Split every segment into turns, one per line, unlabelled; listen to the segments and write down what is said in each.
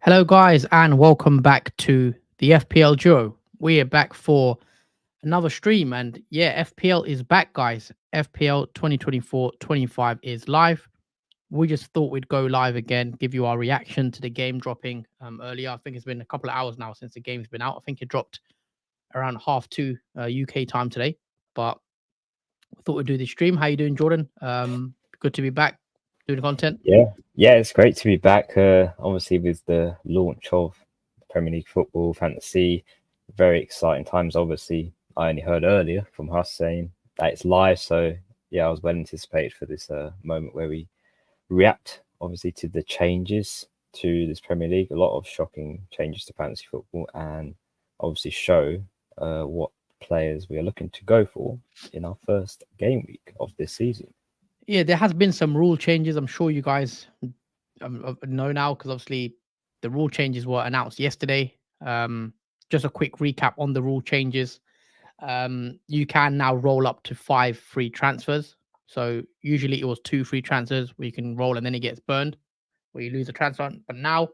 Hello, guys, and welcome back to the FPL Duo. We are back for another stream, and yeah, FPL is back, guys. FPL 2024-25 is live. We just thought we'd go live again, give you our reaction to the game dropping earlier. I think it's been a couple of hours now since the game's been out. I think it dropped around 2:30 UK time today, but we thought we'd do the stream. How you doing, Jordan? Good to be back doing content.
Yeah, it's great to be back. Obviously, with the launch of Premier League football, fantasy, very exciting times. Obviously, I only heard earlier from Huss saying that it's live, so yeah, I was well anticipated for this moment where we react, obviously, to the changes to this Premier League. A lot of shocking changes to fantasy football, and obviously show what players we are looking to go for in our first game week of this season.
Yeah, there has been some rule changes. I'm sure you guys know now because obviously the rule changes were announced yesterday. Just a quick recap on the rule changes. You can now roll up to 5 free transfers. So usually it was 2 free transfers where you can roll and then it gets burned, where you lose a transfer. But now,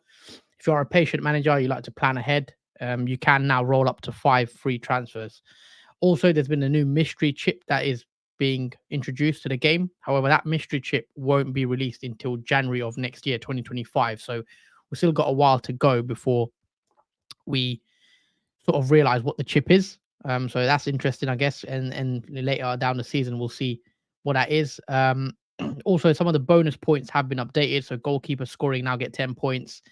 if you're a patient manager, you like to plan ahead, you can now roll up to 5 free transfers. Also, there's been a new mystery chip that is being introduced to the game. However, that mystery chip won't be released until January of next year, 2025. So we've still got a while to go before we sort of realize what the chip is. So that's interesting, I guess. And later down the season, we'll see what that is. Also, some of the bonus points have been updated. So goalkeeper scoring now get 10 points.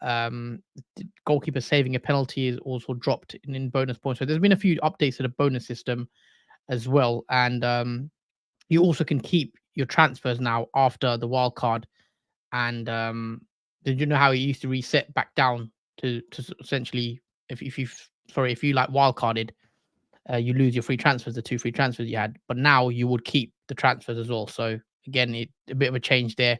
Goalkeeper saving a penalty is also dropped in bonus points. So there's been a few updates to the bonus system as well. And you also can keep your transfers now after the wild card. And did you know how it used to reset back down to essentially if you like wild carded, you lose your free transfers, the 2 free transfers you had, but now you would keep the transfers as well. So again, a bit of a change there.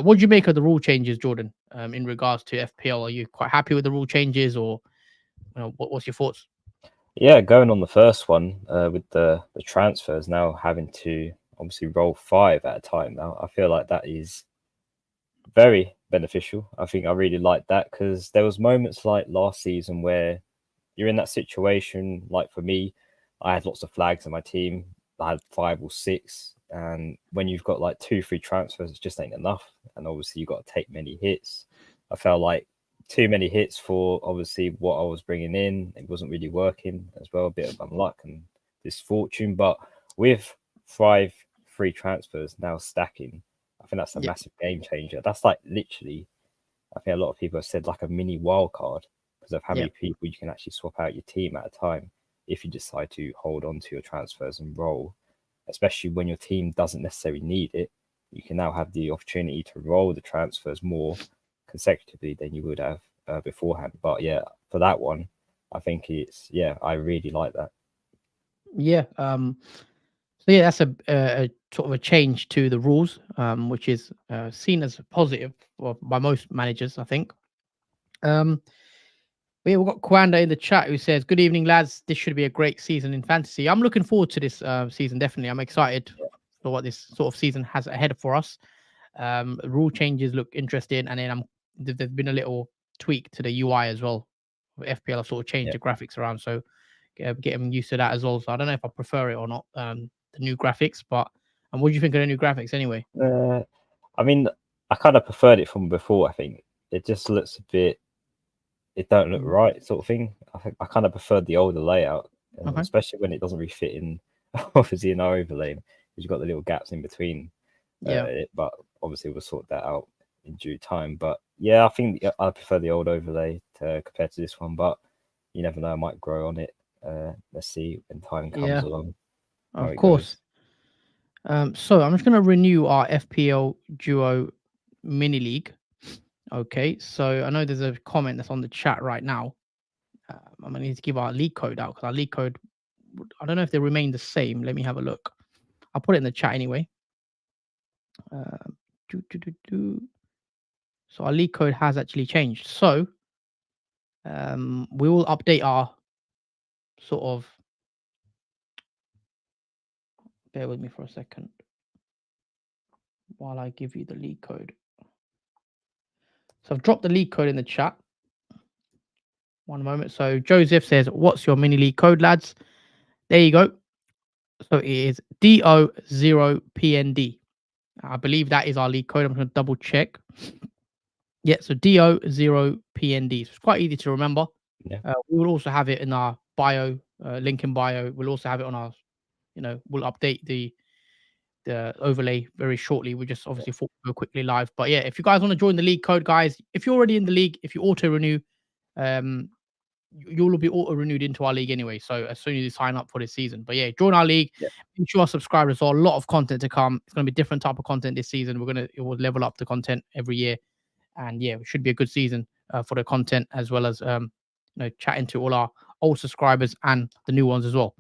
What do you make of the rule changes, Jordan? In regards to FPL, are you quite happy with the rule changes, or what's your thoughts?
Yeah, going on the first one with the transfers now having to obviously roll 5 at a time now, I feel like that is very beneficial. I think I really like that because there was moments like last season where you're in that situation. Like for me, I had lots of flags in my team. I had 5 or 6, and when you've got like 2 free transfers, it just ain't enough. And obviously, you got to take many hits. I felt like too many hits for obviously what I was bringing in. It wasn't really working as well. A bit of unluck and misfortune, but with 5 free transfers now stacking, I think that's a massive game changer. That's like literally, I think a lot of people have said like a mini wild card because of how many people you can actually swap out your team at a time if you decide to hold on to your transfers and roll, especially when your team doesn't necessarily need it. You can now have the opportunity to roll the transfers more consecutively than you would have beforehand. But yeah, for that one, I think I really like that.
Yeah. So yeah, that's a sort of a change to the rules, which is seen as positive by most managers, I think. But yeah, we've got Kwanda in the chat who says, "Good evening, lads. This should be a great season in fantasy." I'm looking forward to this season. Definitely, I'm excited for what this sort of season has ahead for us. Rule changes look interesting, and then there's been a little tweak to the UI as well. FPL have sort of changed the graphics around, so getting used to that as well. So I don't know if I prefer it or not, the new graphics. But what do you think of the new graphics anyway?
I mean, I kind of preferred it from before. I think it just looks a bit. It don't look right, sort of thing. I kind of preferred the older layout, especially when it doesn't really fit in, obviously in our overlay, because you've got the little gaps in between. But obviously we'll sort that out in due time. But yeah, I think I prefer the old overlay compared to this one. But you never know, I might grow on it. Let's see when time comes along.
Of course. So I'm just going to renew our FPL Duo mini league. Okay, so I know there's a comment that's on the chat right now. I'm gonna need to give our league code out because our league code, I don't know if they remain the same. Let me have a look. I'll put it in the chat anyway. So our league code has actually changed. So we will update our sort of Bear with me for a second while I give you the league code. So I've dropped the league code in the chat. One moment. So Joseph says, "What's your mini league code, lads?" There you go. So it is DO0PND. I believe that is our league code. I'm going to double check. Yeah, so DO0PND. So it's quite easy to remember.
Yeah.
We will also have it in our bio, link in bio. We'll also have it on our, we'll update the overlay very shortly. We just obviously thought we'd go quickly live. But yeah, if you guys want to join the league code, guys, if you're already in the league, if you auto renew, you'll be auto renewed into our league anyway. So as soon as you sign up for this season, but yeah, join our league.
Yeah.
Make sure you are subscribed as well. A lot of content to come. It's going to be different type of content this season. It will level up the content every year, and yeah, it should be a good season for the content as well as chatting to all our old subscribers and the new ones as well.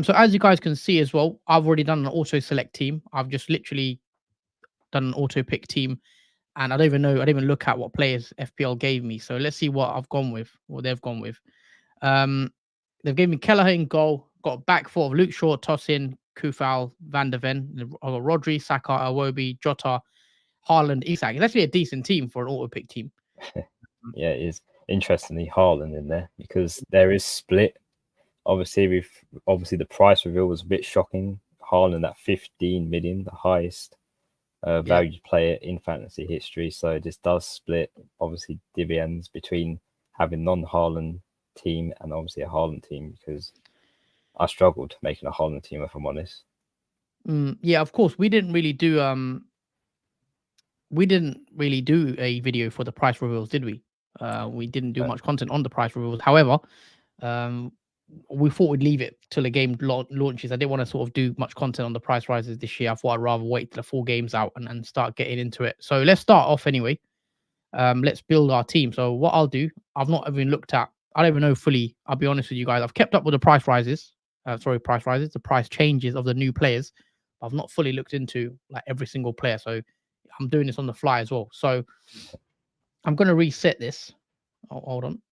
So as you guys can see as well, I've already done an auto select team. I've just literally done an auto pick team, and I don't even know. I didn't even look at what players FPL gave me. So let's see what I've gone with, what they've gone with. They've given me Kelleher in goal. Got a back four of Luke Shaw, Tosin, Kufal, Van der Ven. I've got Rodri, Saka, Awobi, Jota, Haaland, Isak. It's actually a decent team for an auto pick team.
Yeah, it is. Interestingly, Haaland in there because there is split. Obviously, the price reveal was a bit shocking. Haaland at 15 million, the highest valued player in fantasy history. So this does split, obviously, dividends between having non-Haaland team and obviously a Haaland team, because I struggled making a Haaland team, if I'm honest.
Yeah, of course, we didn't really do a video for the price reveals, did we? We didn't do much content on the price reveals. However, we thought we'd leave it till the game launches. I didn't want to sort of do much content on the price rises this year. I thought I'd rather wait till the full game's out and start getting into it. So let's start off anyway. Let's build our team. So what I'll do, I've not even looked at, I don't even know fully, I'll be honest with you guys. I've kept up with the price rises, the price changes of the new players. I've not fully looked into like every single player. So I'm doing this on the fly as well. So I'm going to reset this. Oh, hold on.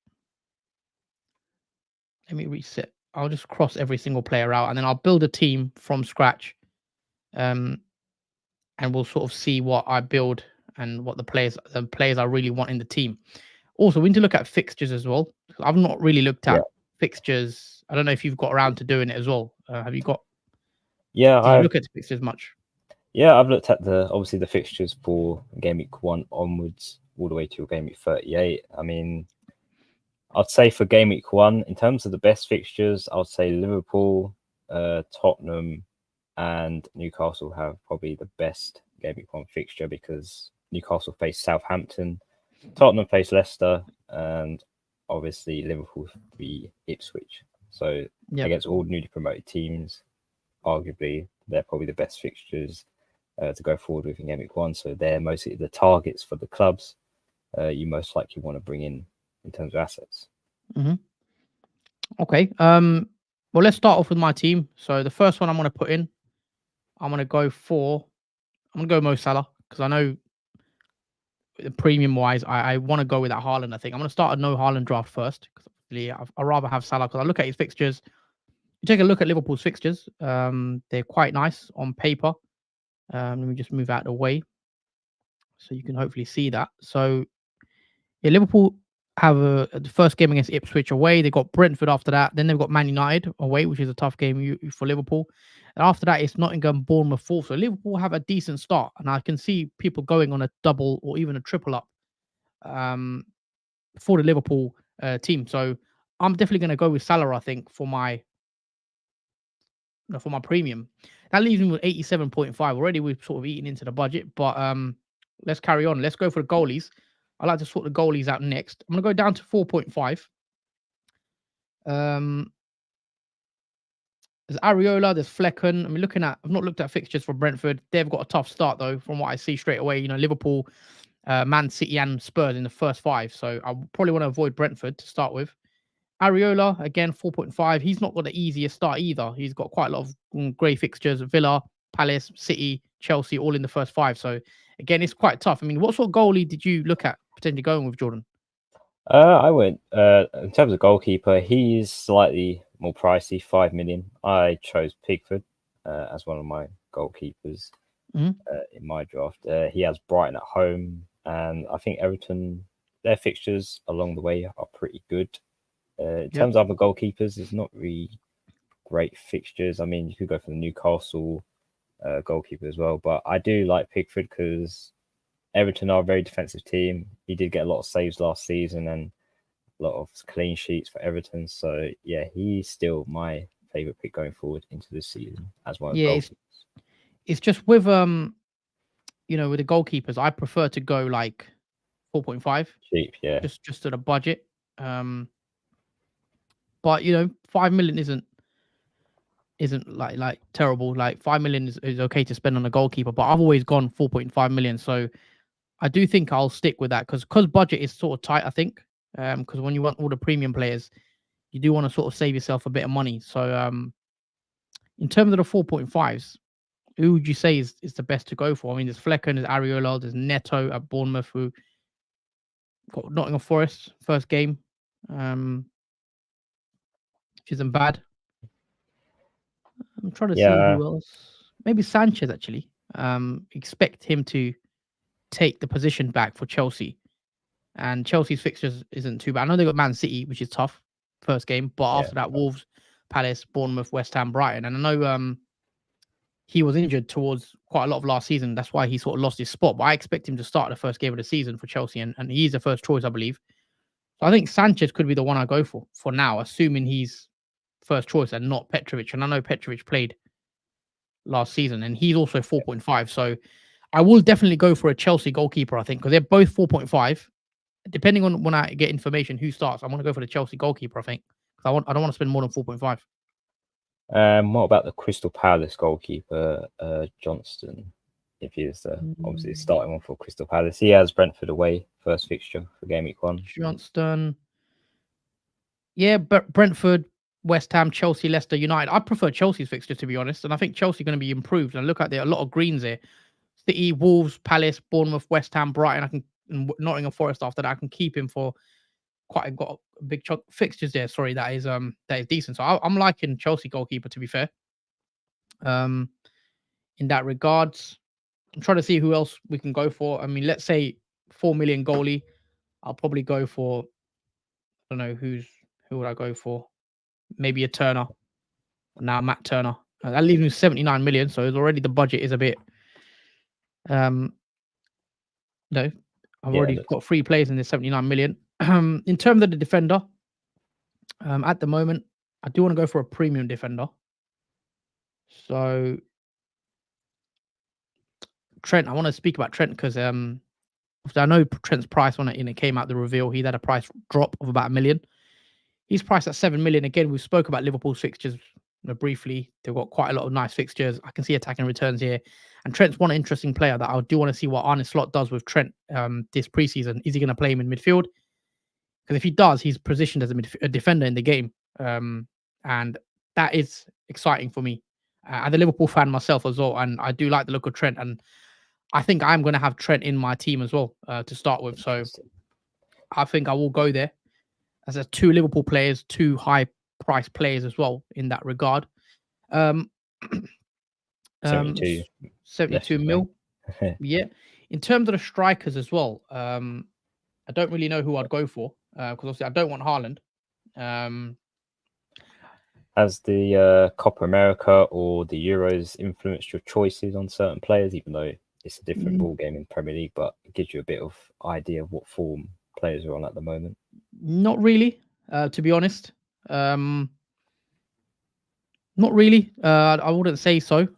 Let me reset. I'll just cross every single player out and then I'll build a team from scratch. And we'll sort of see what I build and what the players I really want in the team. Also, we need to look at fixtures as well. I've not really looked at fixtures. I don't know if you've got around to doing it as well. Have you got?
Yeah,
do you look at fixtures much?
Yeah, I've looked at obviously the fixtures for game week 1 onwards, all the way to game week 38. I mean, I'd say for game week 1, in terms of the best fixtures, I would say Liverpool, Tottenham, and Newcastle have probably the best game week 1 fixture, because Newcastle face Southampton, Tottenham face Leicester, and obviously Liverpool v Ipswich. So against all newly promoted teams, arguably they're probably the best fixtures to go forward with in game week 1. So they're mostly the targets for the clubs you most likely want to bring in terms of assets.
Okay. Well, let's start off with my team. So the first one I'm going to put in, I'm going to go Mo Salah, because I know premium wise, I want to go with that Haaland. I think I'm going to start a no Haaland draft first, because I'd rather have Salah, because I look at his fixtures. You take a look at Liverpool's fixtures. They're quite nice on paper. Let me just move out of the way so you can hopefully see that. So yeah, Liverpool have the first game against Ipswich away. They got Brentford after that. Then they've got Man United away, which is a tough game for Liverpool. And after that, it's Nottingham, Bournemouth, fourth. So Liverpool have a decent start, and I can see people going on a double or even a triple up for the Liverpool team. So I'm definitely going to go with Salah, I think, for my premium. That leaves me with 87.5. Already we've sort of eaten into the budget, but let's carry on. Let's go for the goalies. I like to sort the goalies out next. I'm going to go down to 4.5. There's Areola, there's Flecken. I've not looked at fixtures for Brentford. They've got a tough start, though, from what I see straight away. Liverpool, Man City, and Spurs in the first 5. So I probably want to avoid Brentford to start with. Areola, again, 4.5. He's not got the easiest start either. He's got quite a lot of grey fixtures. Villa, Palace, City, Chelsea, all in the first 5. So, again, it's quite tough. I mean, what sort of goalie did you look at potentially going with, Jordan?
I went, in terms of goalkeeper, he's slightly more pricey, 5 million. I chose Pickford. as one of my goalkeepers
Mhm.
in my draft. He has Brighton at home, and I think Everton, their fixtures along the way are pretty good. In
Yep.
terms of other goalkeepers, it's not really great fixtures. I mean, you could go for the Newcastle goalkeeper as well, but I do like Pickford because Everton are a very defensive team. He did get a lot of saves last season and a lot of clean sheets for Everton. So yeah, he's still my favourite pick going forward into this season as one of the
Yeah,
goalkeepers.
it's just with with the goalkeepers, I prefer to go like 4.5,
Cheap, yeah,
just to the budget. Um, but 5 million isn't like terrible. Like 5 million is okay to spend on a goalkeeper, but I've always gone 4.5 million. So I do think I'll stick with that because budget is sort of tight, I think. Because when you want all the premium players, you do want to sort of save yourself a bit of money. So in terms of the 4.5s, who would you say is the best to go for? I mean, there's Flecken, there's Areola, there's Neto at Bournemouth, who got Nottingham Forest first game, which isn't bad. I'm trying to see
yeah,
who else. Maybe Sanchez actually. Expect him to take the position back for Chelsea, and Chelsea's fixtures isn't too bad. I know they got Man City, which is tough first game, but
yeah.
after that, Wolves, Palace, Bournemouth, West Ham, Brighton, and I know he was injured towards quite a lot of last season. That's why he sort of lost his spot. But I expect him to start the first game of the season for Chelsea, and he's the first choice, I believe. So I think Sanchez could be the one I go for now, assuming he's first choice and not Petrovic. And I know Petrovic played last season, and he's also 4.5. So I will definitely go for a Chelsea goalkeeper, I think, because they're both 4.5. Depending on when I get information who starts, I want to go for the Chelsea goalkeeper, I think. I don't want to spend more than 4.5.
What about the Crystal Palace goalkeeper, Johnston? If he is obviously starting one for Crystal Palace, he has Brentford away first fixture for game week 1.
Johnston. Yeah, but Brentford, West Ham, Chelsea, Leicester, United. I prefer Chelsea's fixture, to be honest. And I think Chelsea are going to be improved. And look at there, a lot of greens there. City, Wolves, Palace, Bournemouth, West Ham, Brighton. Nottingham Forest after that. I can keep him for got a big chunk fixtures there. Sorry, that is decent. So I'm liking Chelsea goalkeeper, to be fair. In that regards, I'm trying to see who else we can go for. I mean, let's say 4 million goalie. I'll probably go for, I don't know who would I go for? Maybe a Turner. Now Matt Turner. That leaves me 79 million. So it's already the budget is a bit. No, I've
Yeah,
already got 3 players in this 79 million. In terms of the defender, at the moment, I do want to go for a premium defender. So Trent, I want to speak about Trent because I know Trent's price on it and it came out the reveal. He had a price drop of about 1 million. He's priced at 7 million. Again, we spoke about Liverpool's fixtures briefly. They've got quite a lot of nice fixtures. I can see attacking returns here. And Trent's one interesting player that I do want to see what Arne Slot does with Trent this preseason. Is he going to play him in midfield? Because if he does, he's positioned as a defender in the game. And that is exciting for me. I'm a Liverpool fan myself as well. And I do like the look of Trent. And I think I'm going to have Trent in my team as well to start with. So I think I will go there. As a 2 Liverpool players, 2 high price players as well in that regard.
72
72 mil. Yeah. In terms of the strikers as well, I don't really know who I'd go for because obviously I don't want Haaland.
Has the Copa America or the Euros influenced your choices on certain players, even though it's a different ball game in Premier League, but it gives you a bit of idea of what form players are on at the moment?
Not really, to be honest. Not really. I wouldn't say so.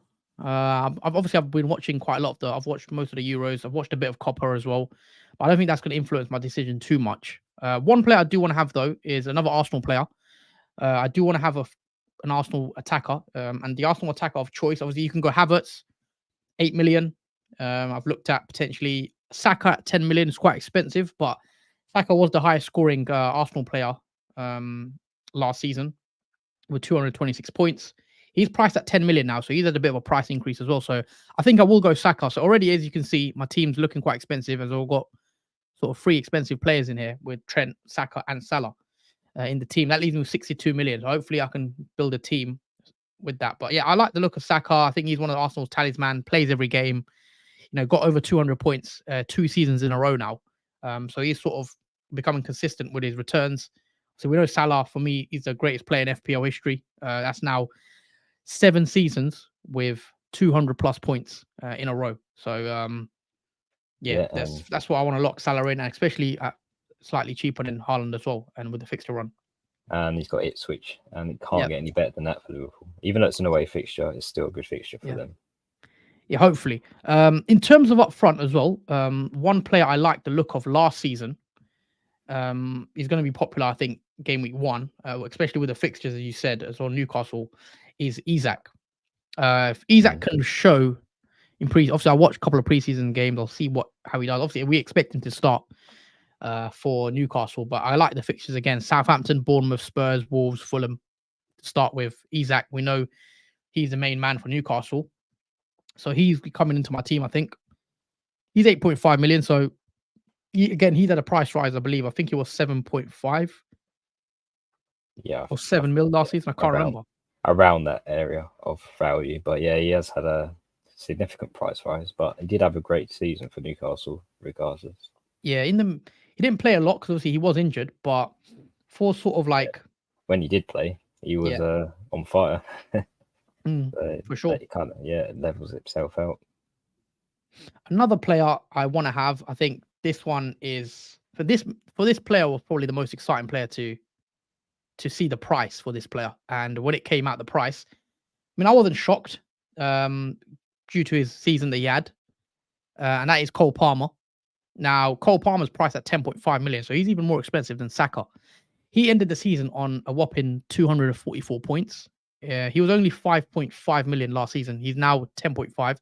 I've been watching quite a lot of I've watched most of the Euros. I've watched a bit of Copa as well. But I don't think that's going to influence my decision too much. One player I do want to have though is another Arsenal player. I do want to have an Arsenal attacker, and the Arsenal attacker of choice. Obviously, you can go Havertz, 8 million. I've looked at potentially Saka at 10 million. It's quite expensive, but Saka was the highest scoring Arsenal player last season with 226 points. He's priced at 10 million now, so he's had a bit of a price increase as well. So I think I will go Saka. So already, as you can see, my team's looking quite expensive as I've got sort of 3 expensive players in here with Trent, Saka, and Salah in the team. That leaves me with 62 million. So hopefully I can build a team with that. But yeah, I like the look of Saka. I think he's one of Arsenal's talisman. Plays every game. Got over 200 points 2 seasons in a row now. So he's sort of becoming consistent with his returns. So we know Salah, for me, is the greatest player in FPL history. That's now 7 seasons with 200 plus points in a row. So
Yeah,
that's what I want to lock Salah in, and especially at slightly cheaper than Haaland as well, and with the fixture run.
and he's got Ipswich, and it can't
Yeah,
get any better than that for Liverpool. Even though it's an away fixture, it's still a good fixture for
yeah,
them.
yeah. Hopefully, in terms of up front as well, one player I liked the look of last season. Is going to be popular, I think, game week 1, especially with the fixtures, as you said, as well. Newcastle is Isak. If Isak can show in obviously I watched a couple of preseason games. I'll see how he does. Obviously, we expect him to start for Newcastle, but I like the fixtures again: Southampton, Bournemouth, Spurs, Wolves, Fulham. To start with, Isak, we know he's the main man for Newcastle, so he's coming into my team. I think he's 8.5 million. So he's at a price rise, I believe. I think he was 7.5
Yeah,
or 7 mil last season. I can't remember.
Around that area of value, but yeah, he has had a significant price rise, but he did have a great season for Newcastle, regardless.
Yeah, he didn't play a lot because obviously he was injured, but for sort of like
when he did play, he was on fire.
For sure.
It kind of it levels itself out.
Another player I want to have, I think this one is for this player was probably the most exciting player to see the price for this player. And when it came out, the price, I mean, I wasn't shocked due to his season that he had, and that is Cole Palmer. Now, Cole Palmer's priced at 10.5 million, so he's even more expensive than Saka. He ended the season on a whopping 244 points. He was only 5.5 million last season. He's now 10.5,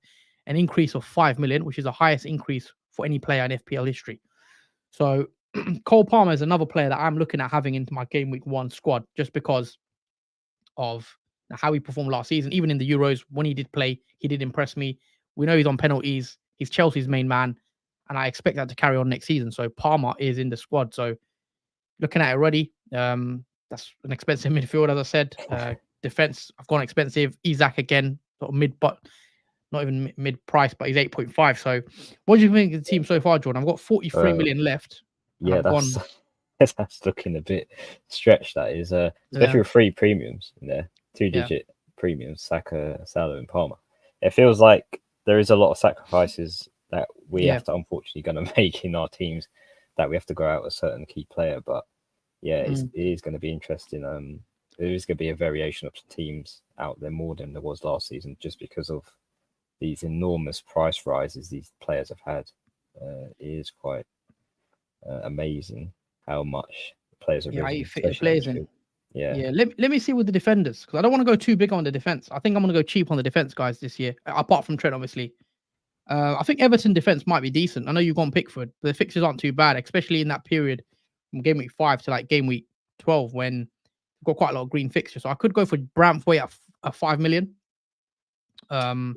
an increase of 5 million, which is the highest increase for any player in FPL history. So Cole Palmer is another player that I'm looking at having into my game week 1 squad, just because of how he performed last season. Even in the Euros, when he did play, he did impress me. We know he's on penalties. He's Chelsea's main man, and I expect that to carry on next season. So Palmer is in the squad. So looking at it already, that's an expensive midfield, as I said. Defense, I've gone expensive. Isak again, sort of mid, but not even mid price, but he's 8.5. So what do you think of the team so far, Jordan? I've got 43 million left.
Yeah, that's looking a bit stretched. That is, especially with 3 premiums in there, 2-digit premiums, Saka, Salah, and Palmer. It feels like there is a lot of sacrifices that we have to unfortunately going to make in our teams, that we have to go out a certain key player. But yeah, it is going to be interesting. There is going to be a variation of teams out there more than there was last season, just because of these enormous price rises these players have had. It is quite amazing how much players are
how you fit the players in.
Yeah.
Let me see with the defenders, because I don't want to go too big on the defense. I think I'm going to go cheap on the defense guys this year, apart from Trent, obviously. I think Everton defense might be decent. I know you've gone Pickford, but the fixtures aren't too bad, especially in that period from game week 5 to like game week 12, when we've got quite a lot of green fixtures. So I could go for Bramthwaite at 5 million. I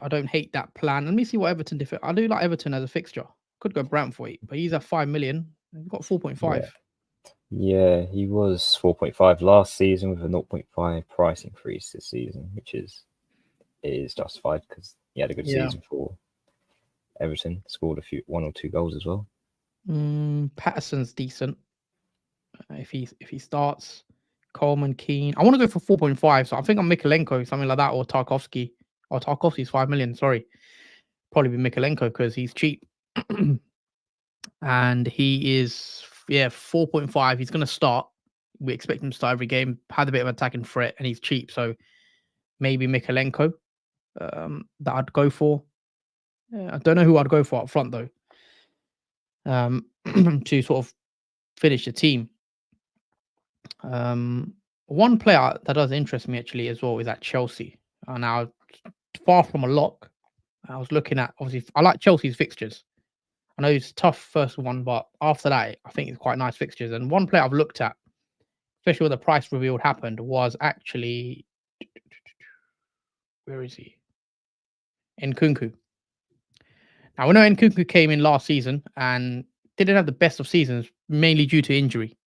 don't hate that plan. Let me see what Everton defense. I do like Everton as a fixture. Could go Bramthwaite, but he's at 5 million. We've got 4.5.
Yeah, he was 4.5 last season with a 0.5 price increase this season, which is justified because he had a good season for Everton. Scored 1 or 2 goals as well.
Patterson's decent if he starts. Coleman, Keane. I want to go for 4.5, so I think I'm Mikalenko, something like that, or Tarkovsky. Or Tarkovsky's 5 million. Sorry, probably be Mikalenko because he's cheap, and he is 4.5. He's going to start. We expect him to start every game. Had a bit of attacking threat, and he's cheap, so maybe Mikalenko that I'd go for. I don't know who I'd go for up front though. To sort of finish the team. One player that does interest me actually as well is at Chelsea. Now, far from a lock. I was looking at, obviously, I like Chelsea's fixtures. I know it's tough first one, but after that, I think it's quite nice fixtures. And one player I've looked at, especially when the price reveal happened, was actually, where is he? Nkunku. Now, we know Nkunku came in last season and didn't have the best of seasons, mainly due to injury.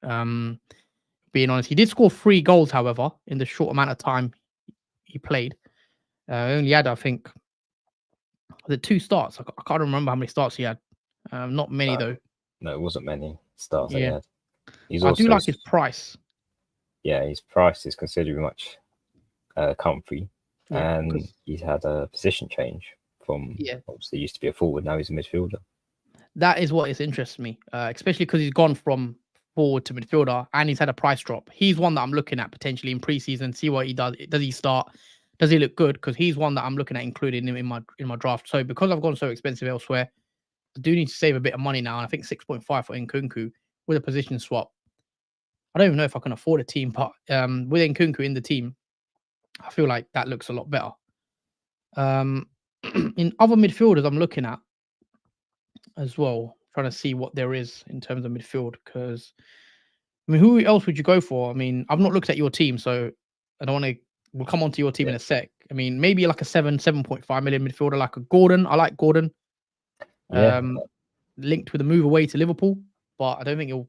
being honest. He did score 3 goals, however, in the short amount of time he played. Only had, I think, the 2 starts. I can't remember how many starts he had. Not many though.
No, it wasn't many starts that he
Yeah,
had. He's
I do
also,
like his price.
yeah, his price is considerably much comfy,
Yeah,
and he's had a position change from obviously he used to be a forward, now he's a midfielder.
that is what is interests me, especially because he's gone from forward to midfielder and he's had a price drop. He's one that I'm looking at potentially in preseason. See what he does. Does he start? Does he look good? Because he's one that I'm looking at including him in my draft. So because I've gone so expensive elsewhere, I do need to save a bit of money now. And I think 6.5 for Nkunku with a position swap. I don't even know if I can afford a team, but with Nkunku in the team, I feel like that looks a lot better. In other midfielders, I'm looking at as well, trying to see what there is in terms of midfield. Because I mean, who else would you go for? I mean, I've not looked at your team, so I don't want to. We'll come on to your team in a sec. I mean, maybe like a 7.5 million midfielder, like a Gordon. I like Gordon.
Yeah,
Linked with a move away to Liverpool, but I don't think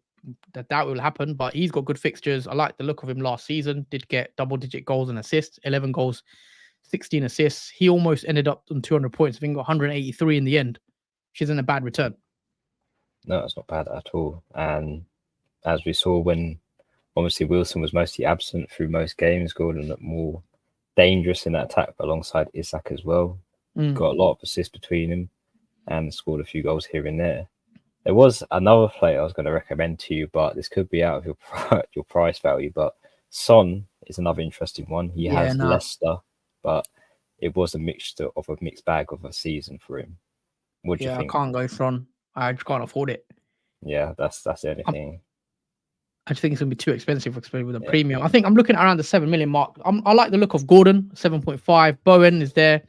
that will happen. But he's got good fixtures. I like the look of him last season. Did get double-digit goals and assists, 11 goals, 16 assists. He almost ended up on 200 points. I think got 183 in the end, which isn't a bad return.
no, it's not bad at all. And as we saw when obviously Wilson was mostly absent through most games, Gordon looked more dangerous in that attack alongside Isak as well. Got a lot of assists between him and scored a few goals here and there. There was another player I was going to recommend to you, but this could be out of your price value. But Son is another interesting one. He has Leicester, but it was a mixture of a mixed bag of a season for him. What do you think?
I can't go Son. I just can't afford it.
Yeah, that's the only thing.
I just think it's gonna be too expensive, especially with a premium. I think I'm looking at around the 7 million mark. I like the look of Gordon, 7.5. Bowen is there.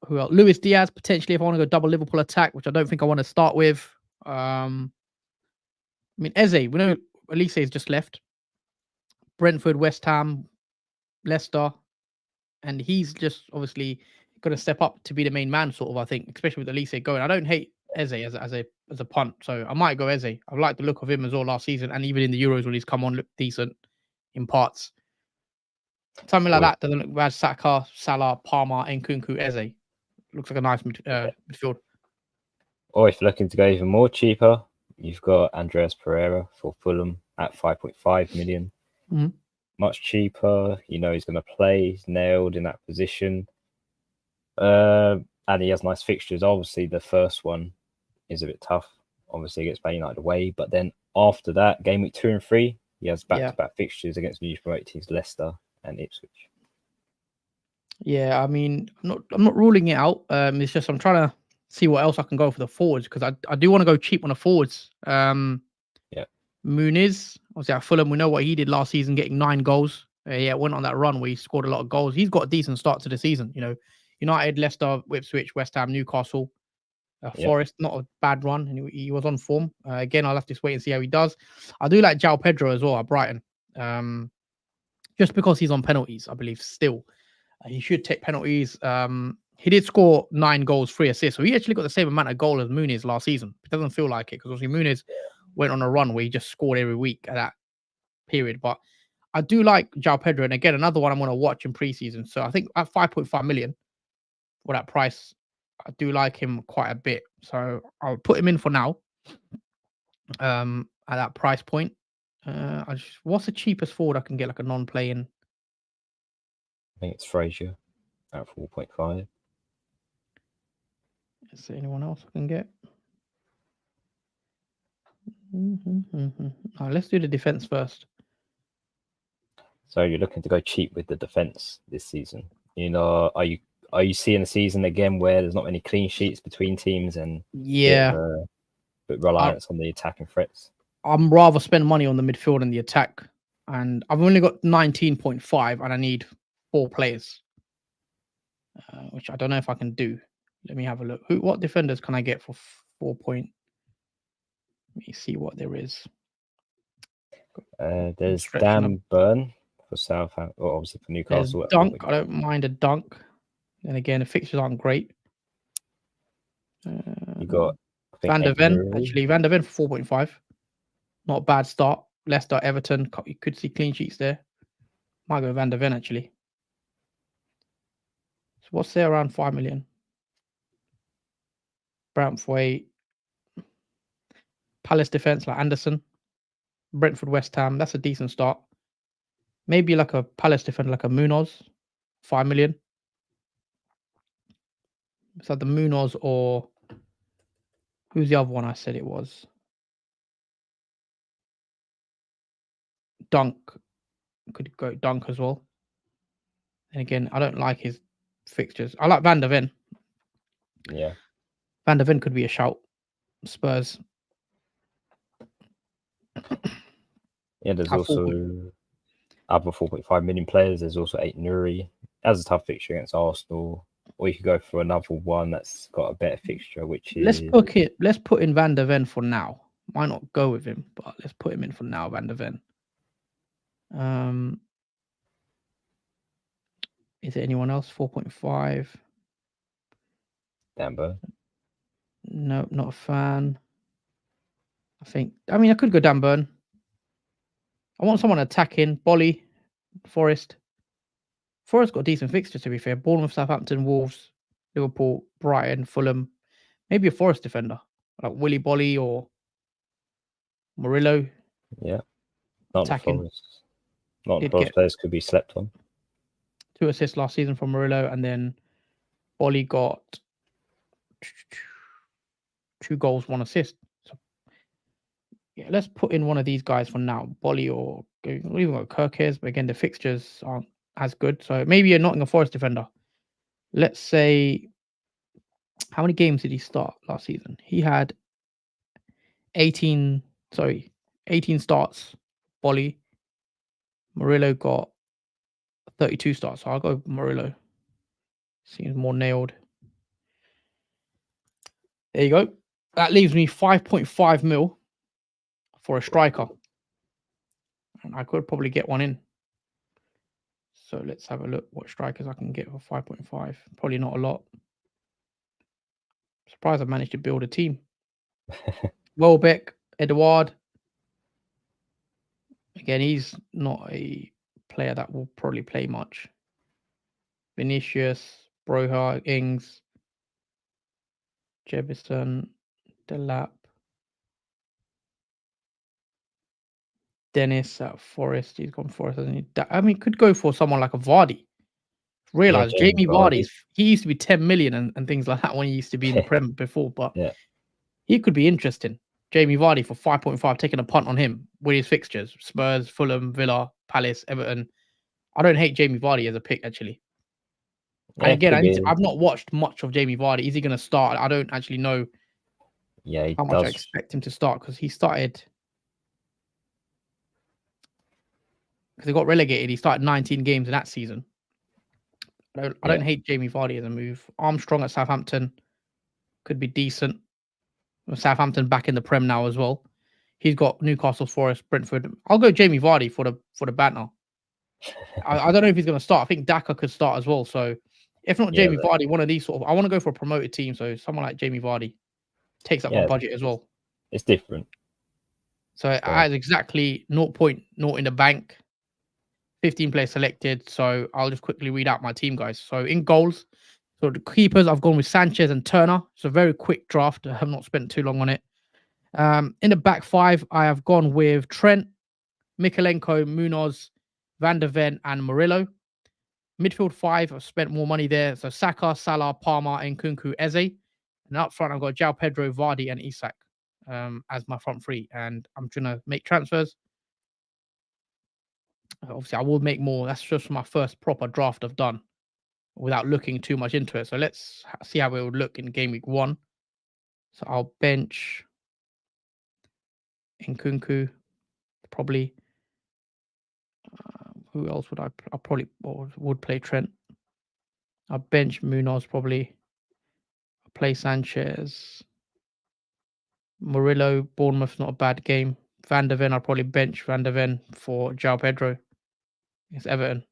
Who else? Luis Diaz potentially if I want to go double Liverpool attack, which I don't think I want to start with. I mean Eze, we know Elise has just left. Brentford, West Ham, Leicester, and he's just obviously going to step up to be the main man, sort of. I think, especially with Elise going. I don't hate Eze as a punt, so I might go Eze. I like the look of him as well last season, and even in the Euros when he's come on, looked decent in parts. Something like that doesn't look bad. Saka, Salah, Palmer, Nkunku, Eze looks like a nice midfield.
Or if you're looking to go even more cheaper, you've got Andreas Pereira for Fulham at 5.5 million.
Mm-hmm.
Much cheaper. You know he's going to play. He's nailed in that position. And he has nice fixtures. Obviously, the first one is a bit tough. Obviously, against Man United away. But then after that, game week 2 and 3, he has back-to-back fixtures against newly promoted teams Leicester and Ipswich.
Yeah, I mean, I'm not ruling it out. It's just I'm trying to see what else I can go for the forwards because I do want to go cheap on the forwards. Muniz, obviously at Fulham, we know what he did last season, getting 9 goals. Went on that run where he scored a lot of goals. He's got a decent start to the season. You know, United, Leicester, Ipswich, West Ham, Newcastle, Forest, not a bad run, and he was on form. Again, I'll have to wait and see how he does. I do like João Pedro as well at Brighton, just because he's on penalties, I believe. Still, he should take penalties. He did score 9 goals, 3 assists, so he actually got the same amount of goal as Muniz last season. It doesn't feel like it because obviously Muniz went on a run where he just scored every week at that period. But I do like João Pedro, and again, another one I'm going to watch in preseason. So I think at 5.5 million for that price, I do like him quite a bit. So I'll put him in for now. At that price point, what's the cheapest forward I can get, like a non-playing?
I think it's Frazier at 4.5.
Is there anyone else I can get? Let's do the defense first.
So you're looking to go cheap with the defense this season. You know, are you seeing a season again where there's not many clean sheets between teams and but reliance on the attacking threats?
I'm rather spend money on the midfield and the attack, and I've only got 19.5, and I need 4 players, which I don't know if I can do. Let me have a look. What defenders can I get for 4 point? Let me see what there is.
There's Dan Burn for Southampton, or obviously for Newcastle.
There's Dunk. I don't mind a Dunk. And again, the fixtures aren't great.
You got
Van der Ven. Actually, Van der Ven for 4.5. Not a bad start. Leicester, Everton, you could see clean sheets there. Might go Van der Ven actually. So what's there around 5 million? Brantford, Palace defense like Anderson, Brentford, West Ham. That's a decent start. Maybe like a Palace defender like a Munoz, 5 million. It's like the Munoz or who's the other one I said it was? Dunk. Could go Dunk as well. And again, I don't like his fixtures. I like Van der Ven.
Yeah.
Van der Ven could be a shout. Spurs.
Yeah, there's also other 4.5 million players. There's also 8 Nuri. Has a tough fixture against Arsenal. Or you could go for another one that's got a better fixture, which is
let's put in Van der Ven for now. Might not go with him, but let's put him in for now, Van der Ven. Is there anyone else? 4.5.
Dan Burn.
No, not a fan. I mean, I could go Dan Burn. I want someone attacking. Bolly, Forest. Forest got decent fixtures, to be fair. Bournemouth, Southampton, Wolves, Liverpool, Brighton, Fulham. Maybe a Forest defender like Willy Bolly or Murillo.
Yeah, not
attacking.
the Forest. Not the Forest players could be slept on.
2 assists last season from Murillo, and then Bolly got 2 goals, 1 assist. So, yeah, let's put in one of these guys for now. Bolly or even got Kirkes, but again, the fixtures aren't as good. So maybe a Nottingham Forest defender. Let's say, how many games did he start last season? He had 18 starts. Bolly. Murillo got 32 starts. So I'll go Murillo. Seems more nailed. There you go. That leaves me 5.5 mil for a striker. And I could probably get one in. So let's have a look what strikers I can get for 5.5. Probably not a lot. Surprised I've managed to build a team. Welbeck, Edouard. Again, he's not a player that will probably play much. Vinicius, Broha, Ings, Jefferson, Delap, Dennis at Forest. He's gone Forest, hasn't he? I mean, could go for someone like a Vardy. Realize Jamie Vardy, he used to be 10 million and things like that when he used to be in the Prem before, but
yeah,
he could be interesting. Jamie Vardy for 5.5, taking a punt on him with his fixtures: Spurs, Fulham, Villa, Palace, Everton. I don't hate Jamie Vardy as a pick, actually.
Yeah,
and again, I've not watched much of Jamie Vardy. Is he going to start? I don't actually know.
Yeah,
how much I expect him to start, because he started. Because he got relegated. He started 19 games in that season. I don't hate Jamie Vardy as a move. Armstrong at Southampton could be decent. Southampton back in the Prem now as well. He's got Newcastle, Forest, Brentford. I'll go Jamie Vardy for the banter. I don't know if he's going to start. I think Daka could start as well. So if not Jamie Vardy, one of these sort of, I want to go for a promoted team. So someone like Jamie Vardy takes up my budget as well.
It's different.
So it has exactly 0.0 in the bank. 15 players selected. So I'll just quickly read out my team, guys. So in goals, so the keepers, I've gone with Sanchez and Turner. It's a very quick draft. I have not spent too long on it. In the back 5, I have gone with Trent, Mikalenko, Munoz, Van der Ven, and Murillo. Midfield 5, I've spent more money there. So Saka, Salah, Palmer, Nkunku, Eze. And up front, I've got João Pedro, Vardy, and Isak as my front 3. And I'm trying to make transfers. Obviously, I will make more. That's just my first proper draft I've done without looking too much into it. So let's see how it would look in game week 1. So I'll bench Nkunku, probably. Who else would I probably would play Trent? I'll bench Munoz probably. I'll play Sanchez. Murillo, Bournemouth, not a bad game. Van der Ven, I'll probably bench Van der Ven for João Pedro. It's Everton.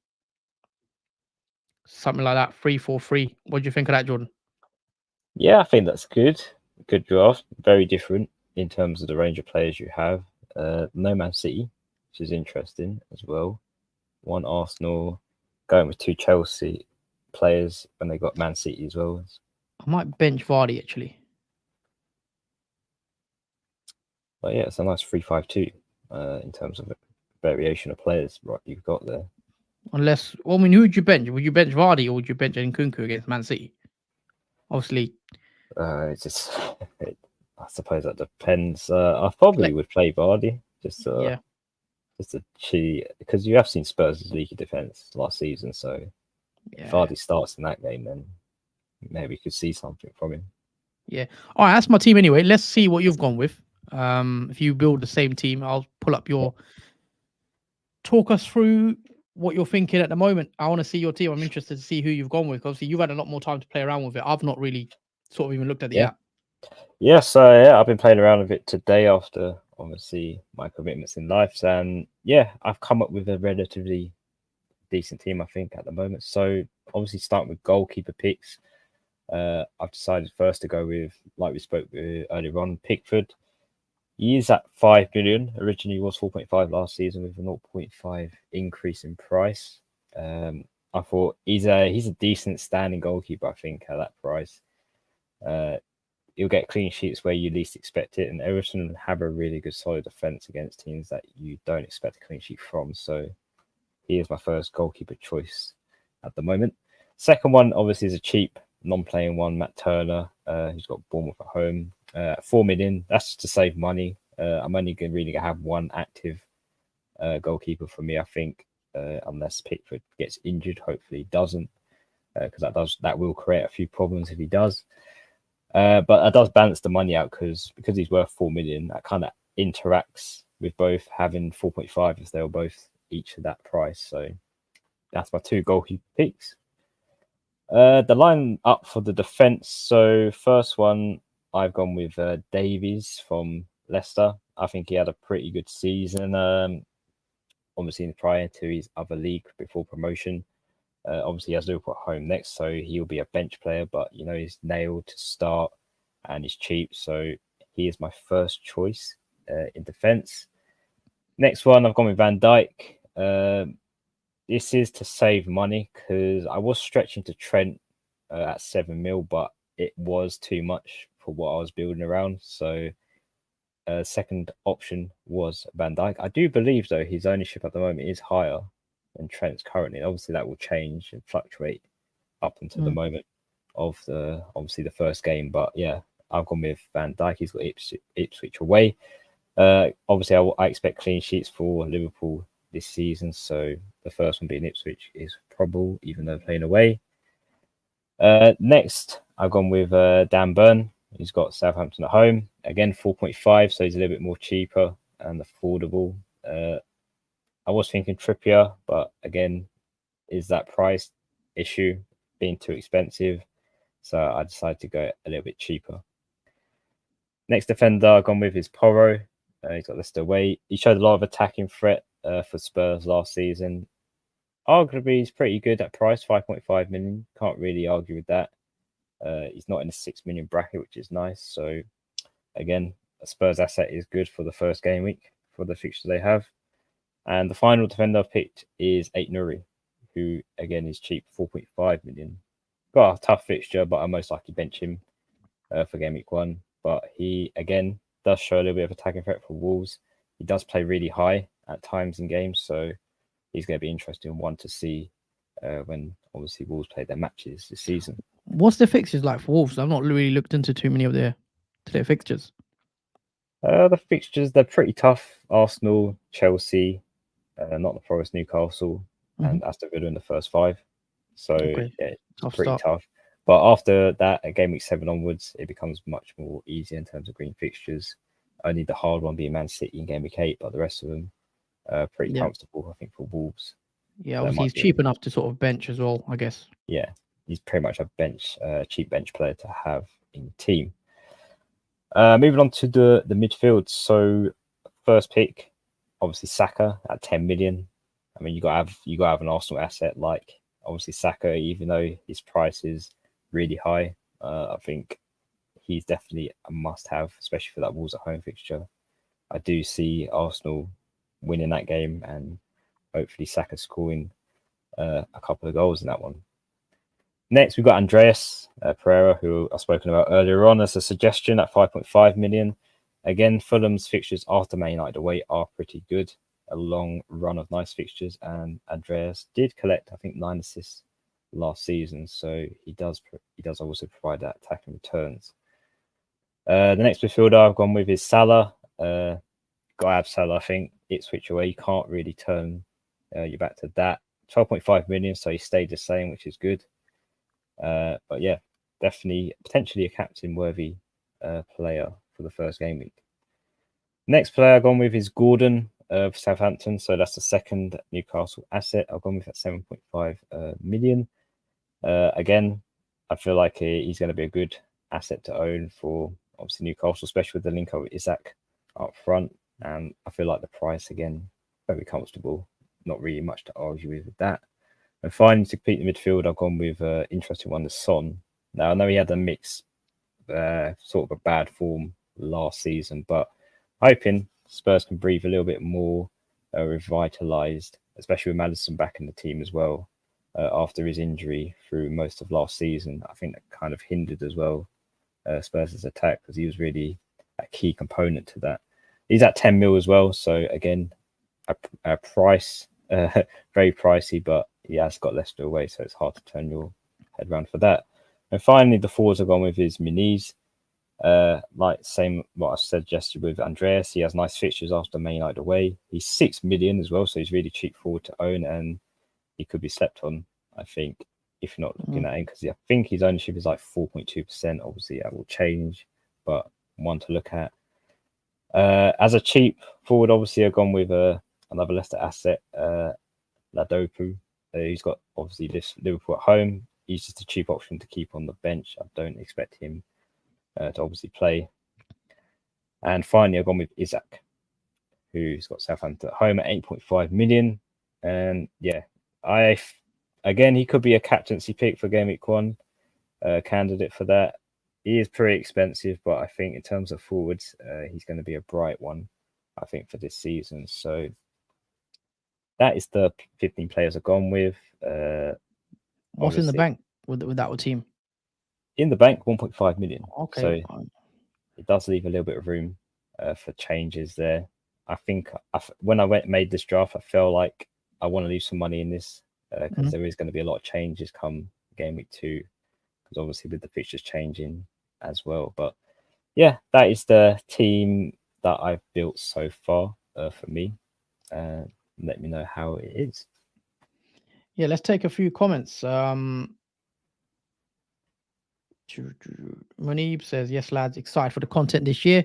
Something like that, 3-4-3. What do you think of that, Jordan?
Yeah, I think that's good. Good draft. Very different in terms of the range of players you have. No Man City, which is interesting as well. One Arsenal, going with two Chelsea players when they got Man City as well.
I might bench Vardy actually.
But yeah, it's a nice 3-5-2 in terms of a variation of players. Right, you've got there.
Unless, well, I mean, who would you bench? Would you bench Vardy or would you bench Nkunku against Man City? Obviously,
It's just, I suppose that depends. I probably would play Vardy just
yeah,
to cheat because you have seen Spurs' leaky defense last season. So if
yeah,
Vardy starts in that game, then maybe you could see something from him.
yeah. All right, that's my team anyway. Let's see what you've gone with. If you build the same team, I'll pull up
Yeah.
your. Talk us through what you're thinking at the moment. I want to see your team. I'm interested to see who you've gone with. Obviously, you've had a lot more time to play around with it. I've not really sort of even looked at the
Yeah.
app.
Yeah, so yeah, I've been playing around with it today after obviously my commitments in life, and yeah, I've come up with a relatively decent team, I think, at the moment. So obviously, starting with goalkeeper picks, I've decided first to go with, like we spoke earlier on, Pickford. He is at 5 million. Originally, was 4.5 last season with a 0.5 increase in price. I thought he's a decent standing goalkeeper. I think at that price. You'll get clean sheets where you least expect it, and Everton have a really good solid defense against teams that you don't expect a clean sheet from. So he is my first goalkeeper choice at the moment. Second one, obviously, is a cheap non-playing one, Matt Turner, who's got Bournemouth at home. 4 million, that's just to save money. I'm only going to really have one active goalkeeper for me, I think, unless Pickford gets injured. Hopefully he doesn't, because that will create a few problems if he does. But that does balance the money out because he's worth 4 million. That kind of interacts with both having 4.5 if they were both each of that price. So that's my two goalkeeper picks. The line up for the defense. So first one, I've gone with Davies from Leicester. I think he had a pretty good season. Obviously prior to his other league before promotion. Obviously, he has Liverpool at home next, so he'll be a bench player. But you know, he's nailed to start, and he's cheap, so he is my first choice in defence. Next one, I've gone with Van Dijk. This is to save money because I was stretching to Trent at 7 mil, but it was too much for what I was building around. So, second option was Van Dijk. I do believe though his ownership at the moment is higher than Trent's currently. Obviously, that will change and fluctuate up until the moment of the first game. But yeah, I've gone with Van Dijk. He's got Ipswich away. Obviously, I expect clean sheets for Liverpool this season. So the first one being Ipswich is probable, even though playing away. Next, I've gone with Dan Burn. He's got Southampton at home. Again, 4.5, so he's a little bit more cheaper and affordable. I was thinking Trippier, but again, is that price issue being too expensive? So I decided to go a little bit cheaper. Next defender I've gone with is Porro. He's got Leicester away. He showed a lot of attacking threat for Spurs last season. Arguably, he's pretty good at price, 5.5 million. Can't really argue with that. He's not in the 6 million bracket, which is nice. So again, a Spurs asset is good for the first game week for the fixture they have. And the final defender I've picked is Aït-Nouri, who again is cheap, 4.5 million. Got a tough fixture, but I most likely bench him for game week 1. But he again does show a little bit of attacking threat for Wolves. He does play really high at times in games, so he's going to be interesting one to see when obviously Wolves play their matches this season.
What's the fixtures like for Wolves? I've not really looked into too many of their fixtures.
The fixtures, they're pretty tough. Arsenal, Chelsea, Nottingham Forest, Newcastle, and Aston Villa in the first 5. So
Okay.
yeah, it's
Tough
pretty
start.
tough. But after that, at game week 7 onwards, it becomes much more easier in terms of green fixtures. Only the hard one being Man City in game week 8, but the rest of them pretty
Yeah.
comfortable, I think, for Wolves.
Yeah,
So it
obviously he's
might be,
cheap enough to sort of bench as well, I guess.
yeah, he's pretty much a cheap bench player to have in the team. Moving on to the midfield. So first pick, obviously Saka at 10 million. I mean, you got to have an Arsenal asset like obviously Saka, even though his price is really high. I think he's definitely a must-have, especially for that Wolves at home fixture. I do see Arsenal winning that game and hopefully Saka scoring a couple of goals in that one. Next, we've got Andreas Pereira, who I've spoken about earlier on as a suggestion at 5.5 million. Again, Fulham's fixtures after Man United away are pretty good. A long run of nice fixtures, and Andreas did collect, I think, 9 assists last season, so he does also provide that attacking returns. The next midfielder I've gone with is Salah. Got to have Salah. I think Ipswich away, you can't really turn your back to that. 12.5 million, so he stayed the same, which is good. But yeah, definitely potentially a captain worthy player for the first game week. Next player I've gone with is Gordon of Southampton. So that's the second Newcastle asset. I've gone with at 7.5 million. Again, I feel like he's going to be a good asset to own for obviously Newcastle, especially with the link up with Isaac up front. And I feel like the price, again, very comfortable. Not really much to argue with that. And finally, to complete the midfield, I've gone with interesting one, the Son. Now, I know he had a mix, sort of a bad form last season, but hoping Spurs can breathe a little bit more revitalised, especially with Maddison back in the team as well after his injury through most of last season. I think that kind of hindered as well Spurs' attack because he was really a key component to that. He's at 10 mil as well, so again, a price, very pricey, but he has got Leicester away, so it's hard to turn your head around for that. And finally, the forwards I've gone with is Muniz. Like same what I suggested with Andreas, he has nice fixtures after Man United away. He's 6 million as well, so he's really cheap forward to own, and he could be slept on, I think, if you're not looking at him, because I think his ownership is like 4.2%. Obviously, that will change, but one to look at. As a cheap forward, obviously, I've gone with another Leicester asset, Ladopu. He's got obviously this Liverpool at home. He's just a cheap option to keep on the bench. I don't expect him to obviously play. And finally, I've gone with Isaac, who's got Southampton at home at 8.5 million. And yeah, again, he could be a captaincy pick for game week 1, candidate for that. He is pretty expensive, but I think in terms of forwards, he's going to be a bright one, I think, for this season. So that is the 15 players I've gone with.
What's in the bank with that team?
In the bank, 1.5 million.
Okay.
So it does leave a little bit of room for changes there. I think when I made this draft, I felt like I want to leave some money in this because there is going to be a lot of changes come game week 2, because obviously with the fixtures changing as well. But yeah, that is the team that I've built so far for me. Let me know how it is.
Yeah, let's take a few comments. Munib says, yes, lads, excited for the content this year.